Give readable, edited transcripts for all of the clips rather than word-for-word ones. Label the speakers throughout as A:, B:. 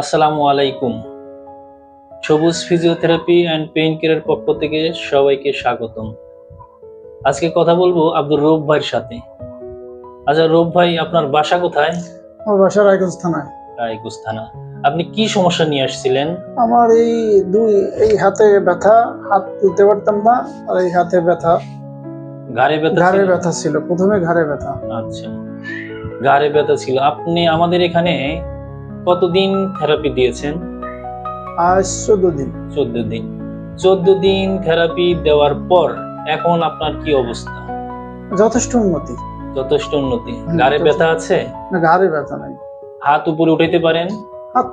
A: আসসালামু আলাইকুম। সবুজ ফিজিওথেরাপি অ্যান্ড পেইন কেয়ারের পক্ষ থেকে সবাইকে স্বাগতম। আজকে কথা বলবো আব্দুর রউফ ভাইয়ের সাথে। আচ্ছা রউফ ভাই, আপনার বাসা কোথায়?
B: আমার বাসা রায়গঞ্জ থানায়।
A: রায়গঞ্জ থানা। আপনি কি সমস্যা নিয়ে আসছিলেন?
B: আমার এই হাতে ব্যথা, হাত তুলতে পারতাম না, আর এই হাতে ব্যথা,
A: ঘাড়ে ব্যথা
B: ঘাড়ে
A: ছিল?
B: ব্যথা ছিল, প্রথমে ঘাড়ে ব্যথা।
A: আচ্ছা, ঘাড়ে ব্যথা ছিল। আপনি আমাদের এখানে কতদিন থেরাপি দিয়েছেন?
B: আজ 14 দিন।
A: 14 দিন। 14 দিন থেরাপি দেওয়ার পর এখন আপনার কি অবস্থা?
B: যথেষ্ট উন্নতি।
A: যথেষ্ট উন্নতি। ঘাড়ে ব্যথা আছে?
B: না, ঘাড়ে ব্যথা নাই।
A: হাত উপরে উঠাইতে পারেন?
B: হাত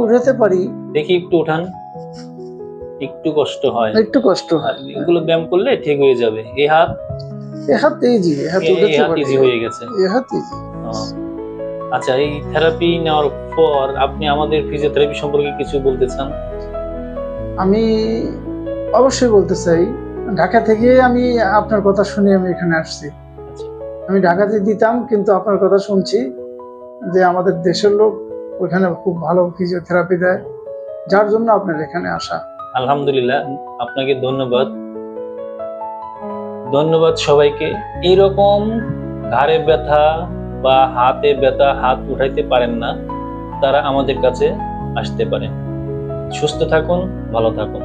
B: উঠাতে পারি।
A: দেখি একটু উঠান। একটু কষ্ট হয়,
B: একটু কষ্ট হয়।
A: এগুলো ব্যায়াম করলে ঠিক হয়ে যাবে। এই হাত,
B: এই হাত ইজি, এই হাত
A: এই
B: উঠাতে
A: হাত
B: পারি।
A: ইজি হয়ে গেছে।
B: এই হাত ইজি।
A: আচ্ছা, এই থেরাপি নেওয়ার পর আপনি আমাদের ফিজিওথেরাপি সম্পর্কে কিছু বলতে চান?
B: আমি অবশ্যই বলতে চাই, ঢাকা থেকে আমি আপনার কথা শুনে আমি এখানে আসছি।
A: আচ্ছা,
B: আমি ঢাকাতে দিতাম, কিন্তু আপনার কথা শুনছি যে আমাদের দেশের লোক ওইখানে খুব ভালো ফিজিওথেরাপি দেয়, যার জন্য আপনার এখানে আসা।
A: আলহামদুলিল্লাহ, আপনাকে ধন্যবাদ। ধন্যবাদ সবাইকে। এইরকম ঘাড়ে ব্যথা বা হাতে ব্যথা, হাত উঠাইতে পারেন না, তারা আমাদের কাছে আসতে পারেন। সুস্থ থাকুন, ভালো থাকুন।